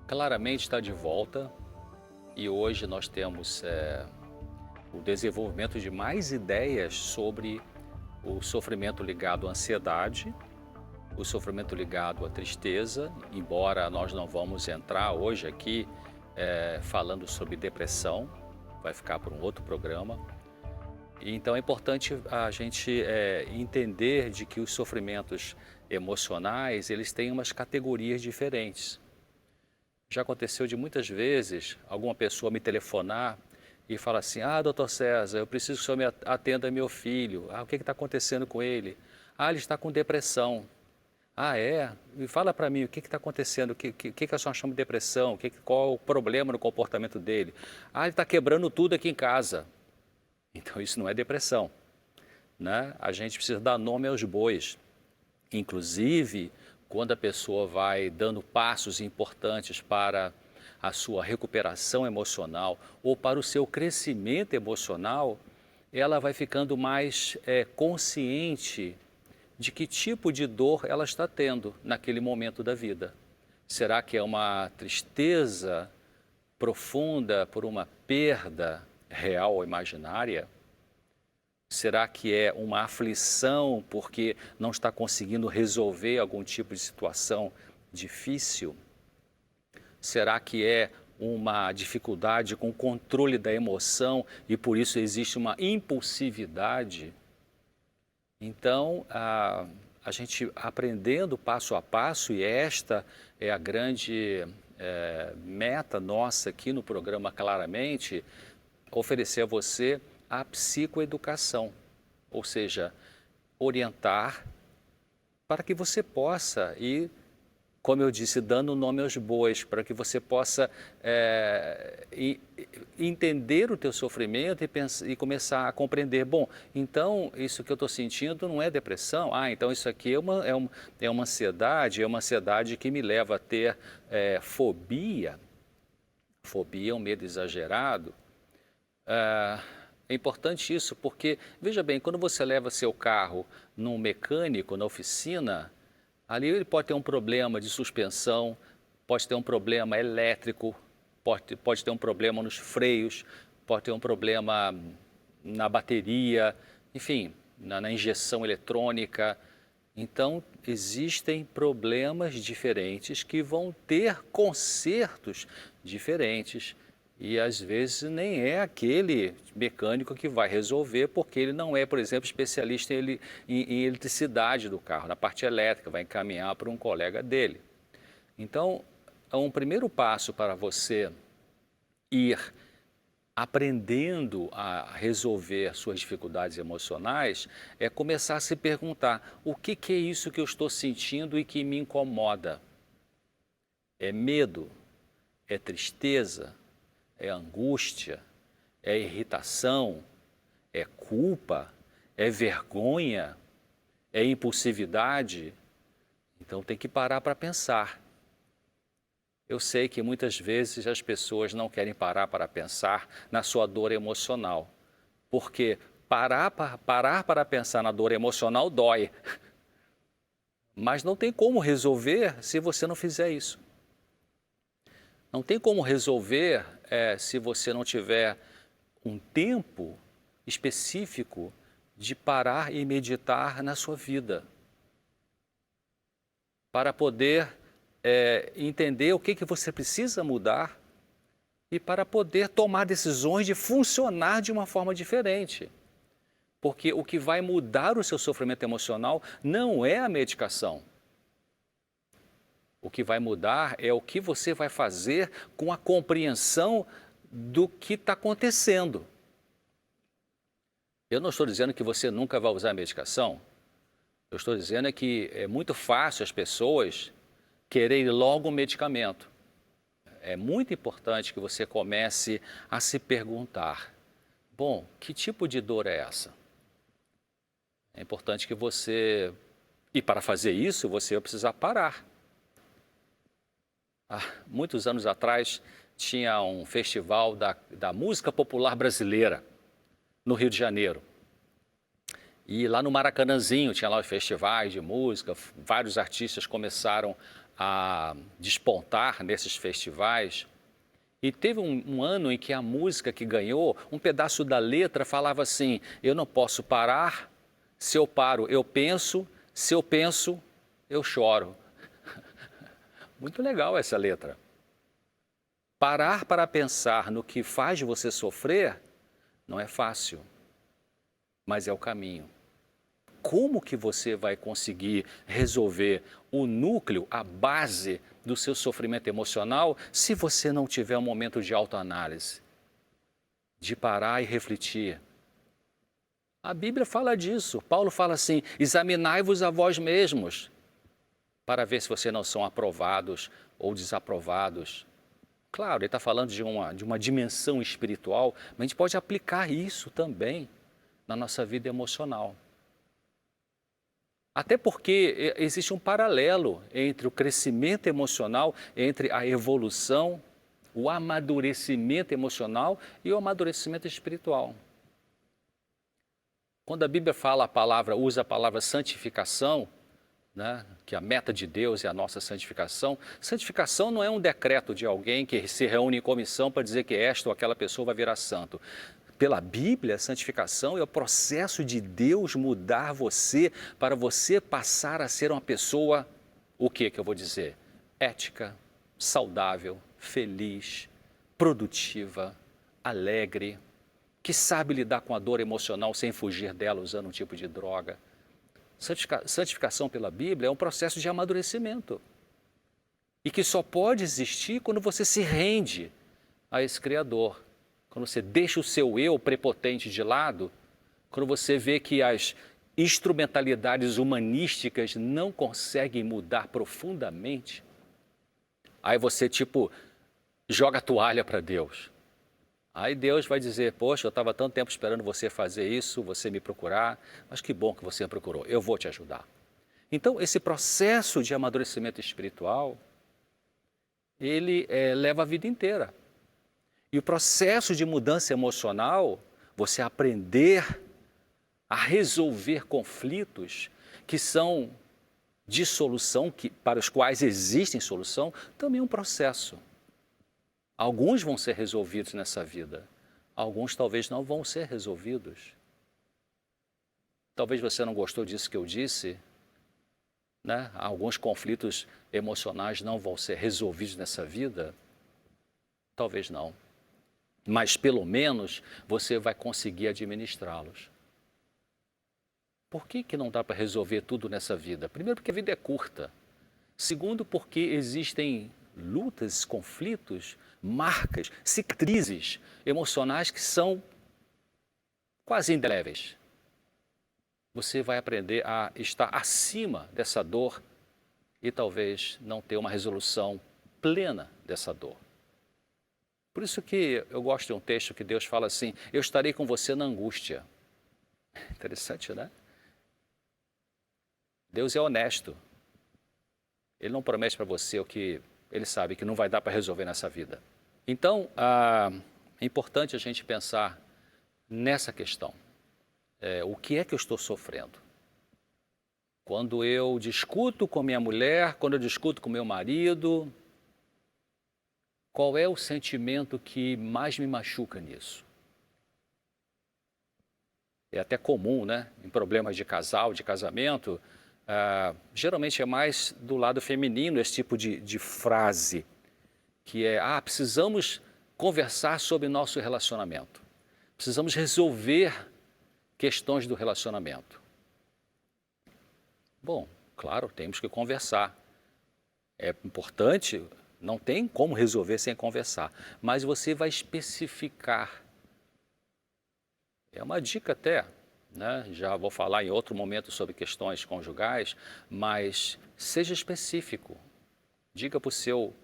Claramente está de volta e hoje nós temos o desenvolvimento de mais ideias sobre o sofrimento ligado à ansiedade, o sofrimento ligado à tristeza, embora nós não vamos entrar hoje aqui falando sobre depressão, vai ficar para um outro programa. E então é importante a gente entender de que os sofrimentos emocionais, eles têm umas categorias diferentes. Já aconteceu de muitas vezes alguma pessoa me telefonar e falar assim: "Ah, doutor César, eu preciso que o senhor me atenda meu filho. Ah, o que está acontecendo com ele? Ah, ele está com depressão. Ah, é? Me fala para mim o que está acontecendo, o que a senhora chama de depressão, qual o problema no comportamento dele? Ah, ele está quebrando tudo aqui em casa." Então isso não é depressão, né? A gente precisa dar nome aos bois. Inclusive, quando a pessoa vai dando passos importantes para a sua recuperação emocional ou para o seu crescimento emocional, ela vai ficando mais consciente de que tipo de dor ela está tendo naquele momento da vida. Será que é uma tristeza profunda por uma perda real ou imaginária? Será que é uma aflição porque não está conseguindo resolver algum tipo de situação difícil? Será que é uma dificuldade com o controle da emoção e por isso existe uma impulsividade? Então, a gente aprendendo passo a passo, e esta é a grande meta nossa aqui no programa Claramente, oferecer a você a psicoeducação, ou seja, orientar para que você possa ir, como eu disse, dando nome aos bois, para que você possa entender o teu sofrimento e começar a compreender, bom, então isso que eu estou sentindo não é depressão, então isso aqui é uma ansiedade que me leva a ter fobia. Fobia é um medo exagerado. É importante isso porque, veja bem, quando você leva seu carro num mecânico, na oficina, ali ele pode ter um problema de suspensão, pode ter um problema elétrico, pode ter um problema nos freios, pode ter um problema na bateria, enfim, na injeção eletrônica. Então, existem problemas diferentes que vão ter consertos diferentes. E às vezes nem é aquele mecânico que vai resolver, porque ele não é, por exemplo, especialista em eletricidade do carro, na parte elétrica, vai encaminhar para um colega dele. Então, um primeiro passo para você ir aprendendo a resolver suas dificuldades emocionais é começar a se perguntar: o que é isso que eu estou sentindo e que me incomoda? É medo? É tristeza? É angústia? É irritação? É culpa? É vergonha? É impulsividade? Então tem que parar para pensar. Eu sei que muitas vezes as pessoas não querem parar para pensar na sua dor emocional, porque parar para pensar na dor emocional dói, mas não tem como resolver se você não fizer isso. Não tem como resolver se você não tiver um tempo específico de parar e meditar na sua vida, para poder entender o que você precisa mudar e para poder tomar decisões de funcionar de uma forma diferente. Porque o que vai mudar o seu sofrimento emocional não é a medicação. O que vai mudar é o que você vai fazer com a compreensão do que está acontecendo. Eu não estou dizendo que você nunca vai usar a medicação. Eu estou dizendo que é muito fácil as pessoas quererem logo um medicamento. É muito importante que você comece a se perguntar: bom, que tipo de dor é essa? É importante que você... E para fazer isso, você vai precisar parar. Muitos anos atrás, tinha um festival da música popular brasileira, no Rio de Janeiro. E lá no Maracanãzinho, tinha lá os festivais de música, vários artistas começaram a despontar nesses festivais. E teve um ano em que a música que ganhou, um pedaço da letra falava assim: eu não posso parar, se eu paro, eu penso, se eu penso, eu choro. Muito legal essa letra. Parar para pensar no que faz você sofrer não é fácil, mas é o caminho. Como que você vai conseguir resolver o núcleo, a base do seu sofrimento emocional, se você não tiver um momento de autoanálise, de parar e refletir? A Bíblia fala disso. Paulo fala assim: examinai-vos a vós mesmos, para ver se vocês não são aprovados ou desaprovados. Claro, ele está falando de uma dimensão espiritual, mas a gente pode aplicar isso também na nossa vida emocional. Até porque existe um paralelo entre o crescimento emocional, entre a evolução, o amadurecimento emocional e o amadurecimento espiritual. Quando a Bíblia usa a palavra santificação, né, que a meta de Deus é a nossa santificação, santificação não é um decreto de alguém que se reúne em comissão para dizer que esta ou aquela pessoa vai virar santo. Pela Bíblia, a santificação é o processo de Deus mudar você para você passar a ser uma pessoa, o que eu vou dizer? Ética, saudável, feliz, produtiva, alegre, que sabe lidar com a dor emocional sem fugir dela usando um tipo de droga. Santificação pela Bíblia é um processo de amadurecimento e que só pode existir quando você se rende a esse Criador. Quando você deixa o seu eu prepotente de lado, quando você vê que as instrumentalidades humanísticas não conseguem mudar profundamente, aí você joga a toalha para Deus. Aí Deus vai dizer: poxa, eu estava tanto tempo esperando você fazer isso, você me procurar, mas que bom que você me procurou, eu vou te ajudar. Então, esse processo de amadurecimento espiritual, ele leva a vida inteira. E o processo de mudança emocional, você aprender a resolver conflitos que são de solução, para os quais existem solução, também é um processo. Alguns vão ser resolvidos nessa vida, alguns talvez não vão ser resolvidos. Talvez você não gostou disso que eu disse, né? Alguns conflitos emocionais não vão ser resolvidos nessa vida, talvez não. Mas pelo menos você vai conseguir administrá-los. Por que não dá para resolver tudo nessa vida? Primeiro, porque a vida é curta. Segundo, porque existem lutas, conflitos, marcas, cicatrizes emocionais que são quase indeléveis. Você vai aprender a estar acima dessa dor e talvez não ter uma resolução plena dessa dor. Por isso que eu gosto de um texto que Deus fala assim: eu estarei com você na angústia. Interessante, né? Deus é honesto. Ele não promete para você o que ele sabe que não vai dar para resolver nessa vida. Então, é importante a gente pensar nessa questão. O que é que eu estou sofrendo? Quando eu discuto com minha mulher, quando eu discuto com meu marido, qual é o sentimento que mais me machuca nisso? É até comum, né? Em problemas de casal, de casamento, geralmente é mais do lado feminino esse tipo de frase, que é: precisamos conversar sobre nosso relacionamento. Precisamos resolver questões do relacionamento. Bom, claro, temos que conversar. É importante, não tem como resolver sem conversar, mas você vai especificar. É uma dica até, né? Já vou falar em outro momento sobre questões conjugais, mas seja específico. Diga para o seu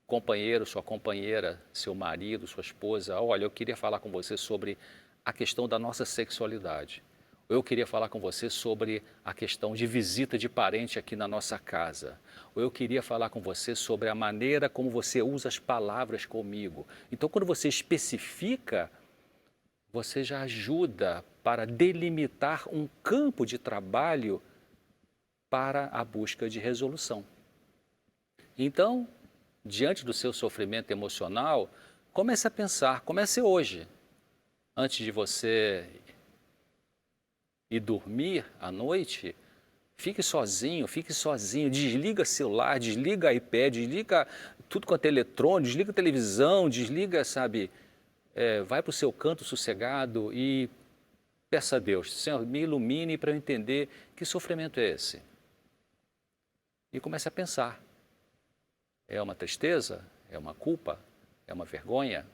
companheiro, sua companheira, seu marido, sua esposa: olha, eu queria falar com você sobre a questão da nossa sexualidade. Ou eu queria falar com você sobre a questão de visita de parente aqui na nossa casa. Ou eu queria falar com você sobre a maneira como você usa as palavras comigo. Então, quando você especifica, você já ajuda para delimitar um campo de trabalho para a busca de resolução. Então, diante do seu sofrimento emocional, comece a pensar, comece hoje, antes de você ir dormir à noite, fique sozinho, desliga celular, desliga iPad, desliga tudo quanto é eletrônico, desliga televisão, desliga, sabe, vai para o seu canto sossegado e peça a Deus, Senhor, me ilumine para eu entender que sofrimento é esse. E comece a pensar, é uma tristeza? É uma culpa? É uma vergonha?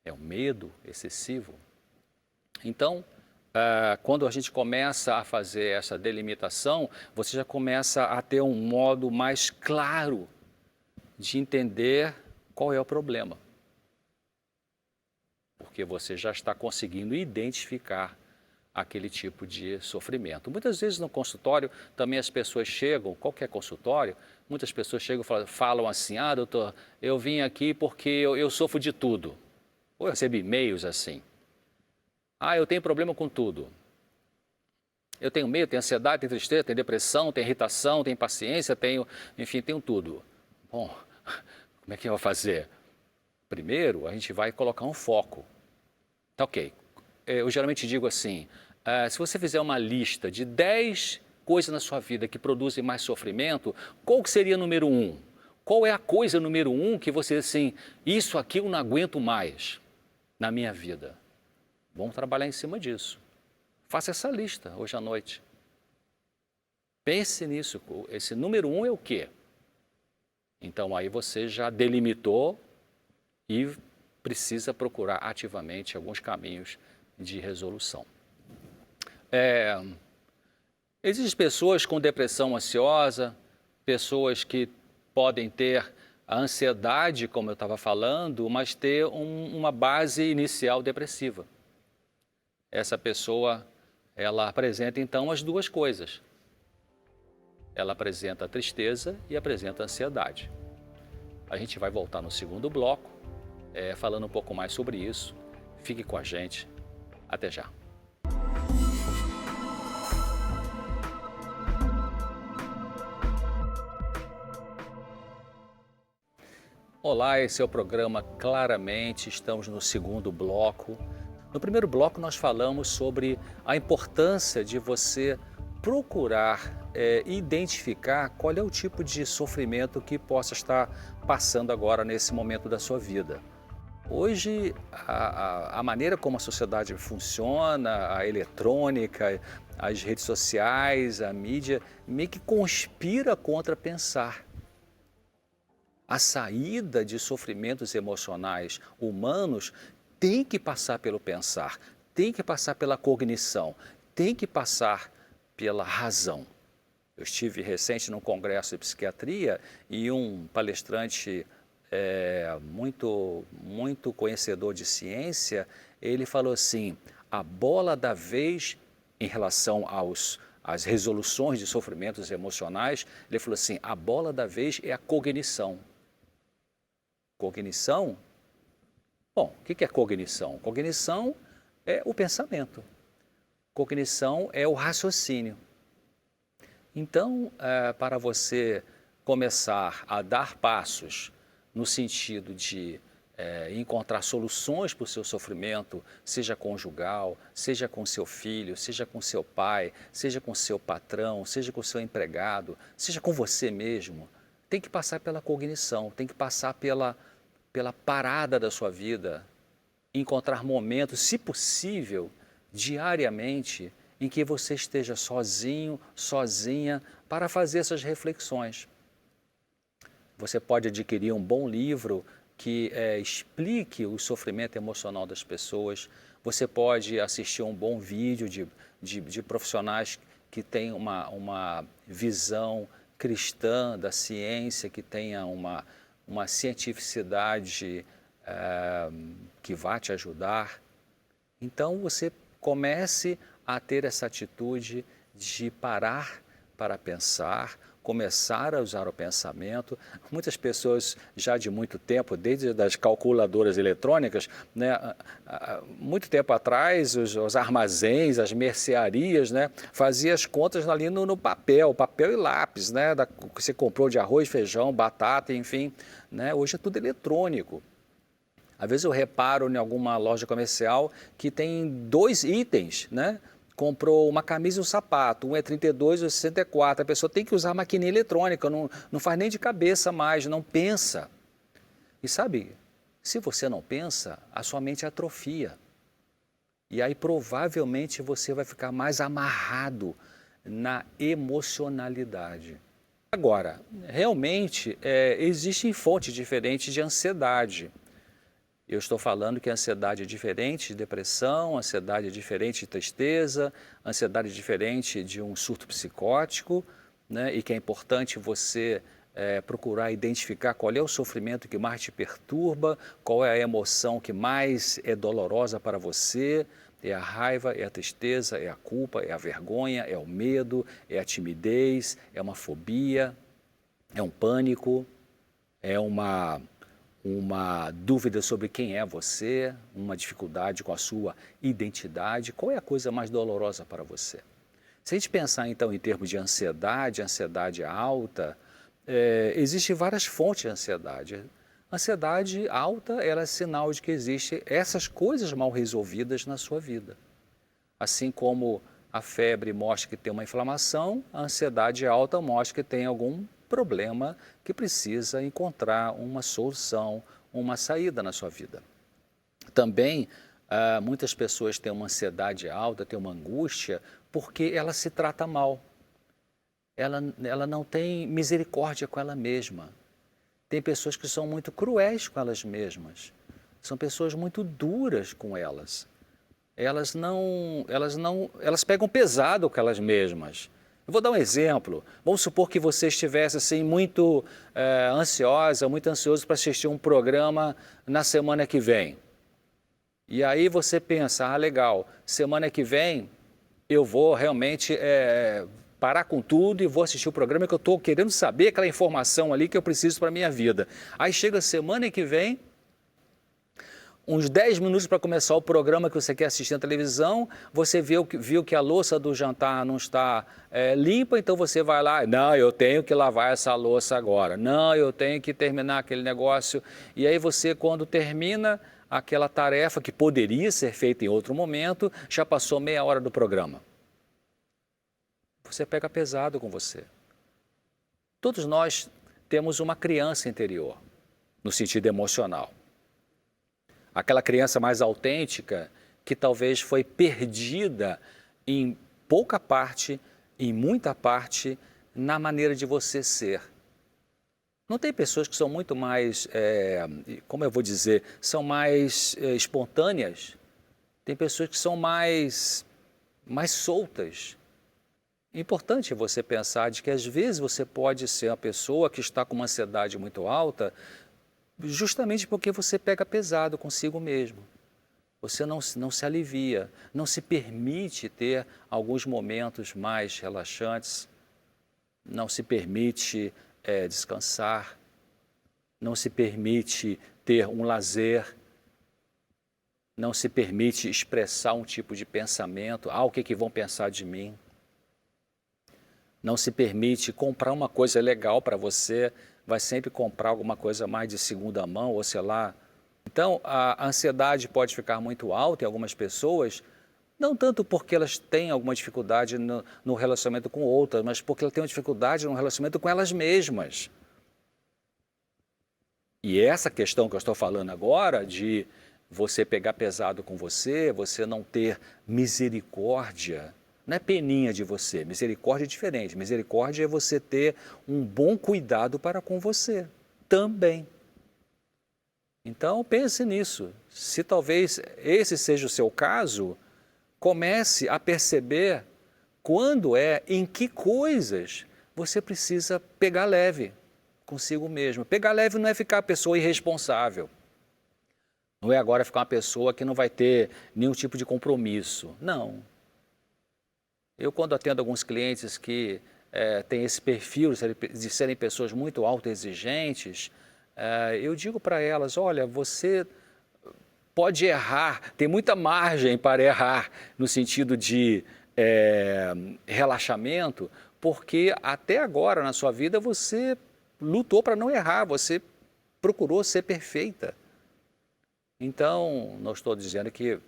É um medo excessivo? Então, quando a gente começa a fazer essa delimitação, você já começa a ter um modo mais claro de entender qual é o problema. Porque você já está conseguindo identificar aquele tipo de sofrimento. Muitas vezes no consultório também as pessoas chegam, qualquer consultório, muitas pessoas chegam e falam assim, doutor, eu vim aqui porque eu sofro de tudo. Ou eu recebi e-mails assim. Eu tenho problema com tudo. Eu tenho medo, tenho ansiedade, tenho tristeza, tenho depressão, tenho irritação, tenho impaciência, enfim, tenho tudo. Bom, como é que eu vou fazer? Primeiro, a gente vai colocar um foco. Tá ok. Eu geralmente digo assim, se você fizer uma lista de 10 coisas na sua vida que produzem mais sofrimento, qual que seria o número 1? Qual é a coisa número 1 que você, assim, isso aqui eu não aguento mais na minha vida? Vamos trabalhar em cima disso. Faça essa lista hoje à noite. Pense nisso. Esse número 1 é o quê? Então aí você já delimitou e precisa procurar ativamente alguns caminhos de resolução. Existem pessoas com depressão ansiosa, pessoas que podem ter a ansiedade, como eu estava falando, mas ter uma base inicial depressiva. Essa pessoa, ela apresenta então as duas coisas. Ela apresenta a tristeza e apresenta a ansiedade. A gente vai voltar no segundo bloco, falando um pouco mais sobre isso. Fique com a gente. Até já. Olá, esse é o programa Claramente, estamos no segundo bloco. No primeiro bloco nós falamos sobre a importância de você procurar identificar qual é o tipo de sofrimento que possa estar passando agora nesse momento da sua vida. Hoje, a maneira como a sociedade funciona, a eletrônica, as redes sociais, a mídia, meio que conspira contra pensar. A saída de sofrimentos emocionais humanos tem que passar pelo pensar, tem que passar pela cognição, tem que passar pela razão. Eu estive recente num congresso de psiquiatria e um palestrante muito conhecedor de ciência, ele falou assim, a bola da vez em relação às resoluções de sofrimentos emocionais, ele falou assim, a bola da vez é a cognição. Cognição? Bom, o que é cognição? Cognição é o pensamento. Cognição é o raciocínio. Então, para você começar a dar passos no sentido de encontrar soluções para o seu sofrimento, seja conjugal, seja com seu filho, seja com seu pai, seja com seu patrão, seja com seu empregado, seja com você mesmo, tem que passar pela cognição, tem que passar pela parada da sua vida, encontrar momentos, se possível, diariamente, em que você esteja sozinho, sozinha, para fazer essas reflexões. Você pode adquirir um bom livro que explique o sofrimento emocional das pessoas. Você pode assistir um bom vídeo de profissionais que têm uma visão cristã da ciência, que tenha uma cientificidade que vai te ajudar. Então você comece a ter essa atitude de parar para pensar, começar a usar o pensamento. Muitas pessoas já de muito tempo, desde as calculadoras eletrônicas, né, muito tempo atrás, os armazéns, as mercearias, né, faziam as contas ali no papel e lápis, né, que você comprou de arroz, feijão, batata, enfim, né, hoje é tudo eletrônico. Às vezes eu reparo em alguma loja comercial que tem 2 itens, né? Comprou uma camisa e um sapato, um é 32 e 64, a pessoa tem que usar a maquininha eletrônica, não faz nem de cabeça mais, não pensa. E sabe, se você não pensa, a sua mente atrofia. E aí provavelmente você vai ficar mais amarrado na emocionalidade. Agora, realmente existem fontes diferentes de ansiedade. Eu estou falando que a ansiedade é diferente de depressão, ansiedade é diferente de tristeza, ansiedade é diferente de um surto psicótico, né? E que é importante você procurar identificar qual é o sofrimento que mais te perturba, qual é a emoção que mais é dolorosa para você. É a raiva, é a tristeza, é a culpa, é a vergonha, é o medo, é a timidez, é uma fobia, é um pânico, é uma dúvida sobre quem é você, uma dificuldade com a sua identidade. Qual é a coisa mais dolorosa para você? Se a gente pensar então em termos de ansiedade alta, existem várias fontes de ansiedade. Ansiedade alta, ela é sinal de que existem essas coisas mal resolvidas na sua vida. Assim como a febre mostra que tem uma inflamação, a ansiedade alta mostra que tem algum problema que precisa encontrar uma solução, uma saída na sua vida. Também, muitas pessoas têm uma ansiedade alta, têm uma angústia, porque ela se trata mal. Ela não tem misericórdia com ela mesma. Tem pessoas que são muito cruéis com elas mesmas. São pessoas muito duras com elas. Elas pegam pesado com elas mesmas. Eu vou dar um exemplo. Vamos supor que você estivesse assim, muito ansiosa, muito ansioso para assistir um programa na semana que vem. E aí você pensa, legal, semana que vem eu vou realmente parar com tudo e vou assistir o programa que eu estou querendo saber, aquela informação ali que eu preciso para a minha vida. Aí chega a semana que vem, uns 10 minutos para começar o programa que você quer assistir na televisão, você viu que a louça do jantar não está limpa, então você vai lá, não, eu tenho que lavar essa louça agora, não, eu tenho que terminar aquele negócio. E aí você, quando termina aquela tarefa que poderia ser feita em outro momento, já passou meia hora do programa. Você pega pesado com você. Todos nós temos uma criança interior, no sentido emocional. Aquela criança mais autêntica que talvez foi perdida em pouca parte, em muita parte, na maneira de você ser. Não tem pessoas que são muito mais, como eu vou dizer, são mais espontâneas. Tem pessoas que são mais soltas. É importante você pensar de que às vezes você pode ser uma pessoa que está com uma ansiedade muito alta, justamente porque você pega pesado consigo mesmo. Você não se alivia, não se permite ter alguns momentos mais relaxantes, não se permite descansar, não se permite ter um lazer, não se permite expressar um tipo de pensamento, o que vão pensar de mim? Não se permite comprar uma coisa legal para você, vai sempre comprar alguma coisa mais de segunda mão, ou sei lá. Então, a ansiedade pode ficar muito alta em algumas pessoas, não tanto porque elas têm alguma dificuldade no relacionamento com outras, mas porque elas têm uma dificuldade no relacionamento com elas mesmas. E essa questão que eu estou falando agora, de você pegar pesado com você não ter misericórdia, não é peninha de você, misericórdia é diferente. Misericórdia é você ter um bom cuidado para com você também. Então pense nisso. Se talvez esse seja o seu caso, comece a perceber em que coisas você precisa pegar leve consigo mesmo. Pegar leve não é ficar a pessoa irresponsável. Não é agora ficar uma pessoa que não vai ter nenhum tipo de compromisso. Não. Eu, quando atendo alguns clientes que têm esse perfil de serem pessoas muito autoexigentes, eu digo para elas, olha, você pode errar, tem muita margem para errar no sentido de relaxamento, porque até agora na sua vida você lutou para não errar, você procurou ser perfeita. Então, não estou dizendo que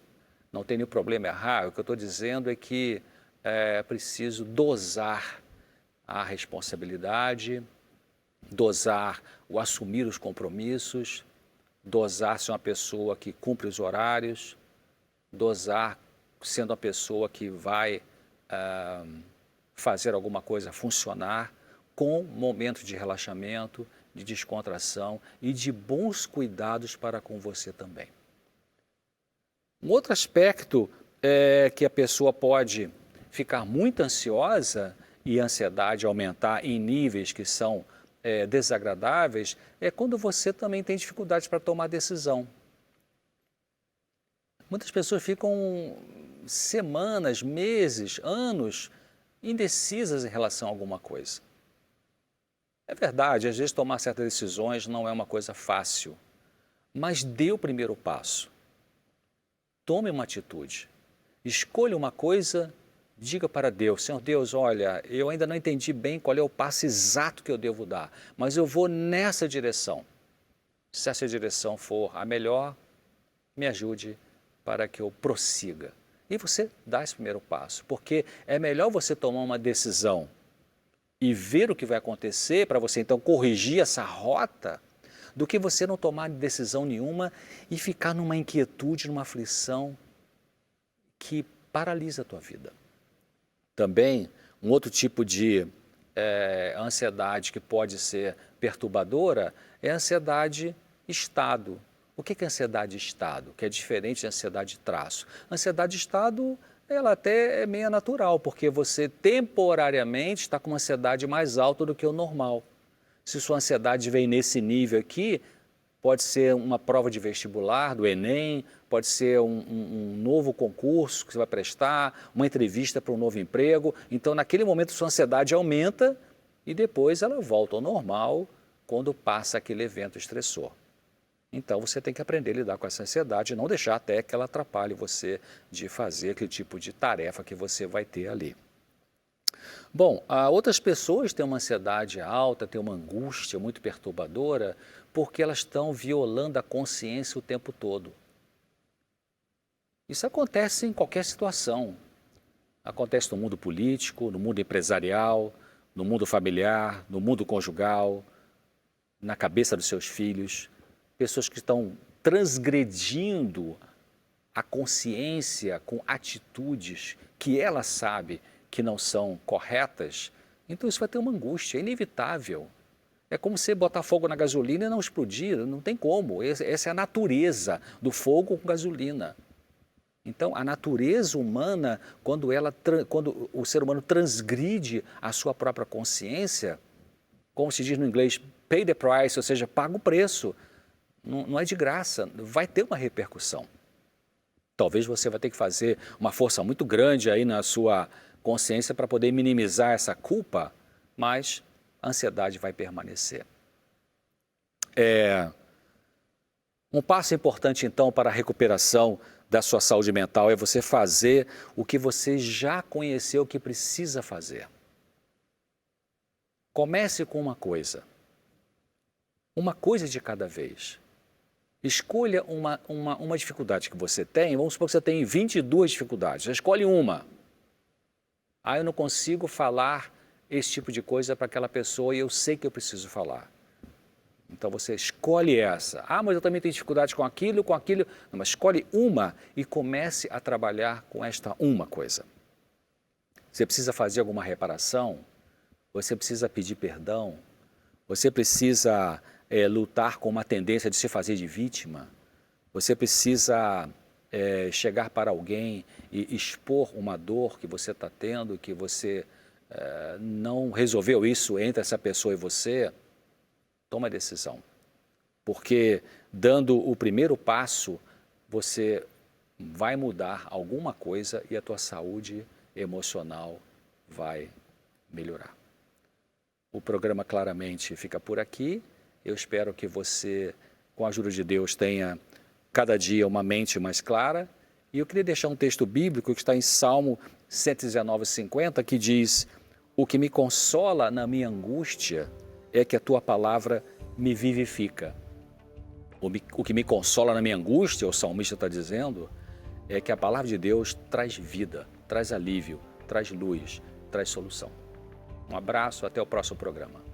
não tem nenhum problema errar, o que eu estou dizendo é que é preciso dosar a responsabilidade, dosar o assumir os compromissos, dosar ser uma pessoa que cumpre os horários, dosar sendo uma pessoa que vai fazer alguma coisa funcionar, com momentos de relaxamento, de descontração e de bons cuidados para com você também. Um outro aspecto é que a pessoa pode ficar muito ansiosa e a ansiedade aumentar em níveis que são desagradáveis, é quando você também tem dificuldades para tomar decisão. Muitas pessoas ficam semanas, meses, anos indecisas em relação a alguma coisa. É verdade, às vezes tomar certas decisões não é uma coisa fácil, mas dê o primeiro passo. Tome uma atitude. Escolha uma coisa, diga para Deus, Senhor Deus, olha, eu ainda não entendi bem qual é o passo exato que eu devo dar, mas eu vou nessa direção. Se essa direção for a melhor, me ajude para que eu prossiga. E você dá esse primeiro passo, porque é melhor você tomar uma decisão e ver o que vai acontecer para você então corrigir essa rota, do que você não tomar decisão nenhuma e ficar numa inquietude, numa aflição que paralisa a tua vida. Também, um outro tipo de ansiedade que pode ser perturbadora é a ansiedade estado. O que é ansiedade estado? Que é diferente de ansiedade traço. Ansiedade estado, ela até é meio natural, porque você temporariamente está com uma ansiedade mais alta do que o normal. Se sua ansiedade vem nesse nível aqui, pode ser uma prova de vestibular, do Enem, pode ser um novo concurso que você vai prestar, uma entrevista para um novo emprego. Então, naquele momento, sua ansiedade aumenta e depois ela volta ao normal quando passa aquele evento estressor. Então, você tem que aprender a lidar com essa ansiedade e não deixar até que ela atrapalhe você de fazer aquele tipo de tarefa que você vai ter ali. Bom, outras pessoas têm uma ansiedade alta, têm uma angústia muito perturbadora, porque elas estão violando a consciência o tempo todo. Isso acontece em qualquer situação. Acontece no mundo político, no mundo empresarial, no mundo familiar, no mundo conjugal, na cabeça dos seus filhos. Pessoas que estão transgredindo a consciência com atitudes que ela sabe que não são corretas, então isso vai ter uma angústia, é inevitável. É como você botar fogo na gasolina e não explodir, não tem como. Essa é a natureza do fogo com gasolina. Então, a natureza humana, quando o ser humano transgride a sua própria consciência, como se diz no inglês, pay the price, ou seja, paga o preço. Não é de graça, vai ter uma repercussão. Talvez você vai ter que fazer uma força muito grande aí na sua consciência para poder minimizar essa culpa, mas a ansiedade vai permanecer. Um passo importante então para a recuperação da sua saúde mental é você fazer o que você já conheceu que precisa fazer. Comece com uma coisa de cada vez. Escolha uma dificuldade que você tem, vamos supor que você tem 22 dificuldades, já escolhe uma. Eu não consigo falar esse tipo de coisa para aquela pessoa e eu sei que eu preciso falar. Então você escolhe essa. Mas eu também tenho dificuldade com aquilo. Não, mas escolhe uma e comece a trabalhar com esta uma coisa. Você precisa fazer alguma reparação, você precisa pedir perdão, você precisa lutar com uma tendência de se fazer de vítima, você precisa chegar para alguém e expor uma dor que você está tendo, que você não resolveu isso entre essa pessoa e você. Toma a decisão, porque dando o primeiro passo, você vai mudar alguma coisa e a tua saúde emocional vai melhorar. O programa Claramente fica por aqui. Eu espero que você, com a ajuda de Deus, tenha cada dia uma mente mais clara. E eu queria deixar um texto bíblico que está em Salmo 119:50, que diz: o que me consola na minha angústia é que a tua palavra me vivifica. O que me consola na minha angústia, o salmista está dizendo, é que a palavra de Deus traz vida, traz alívio, traz luz, traz solução. Um abraço, até o próximo programa.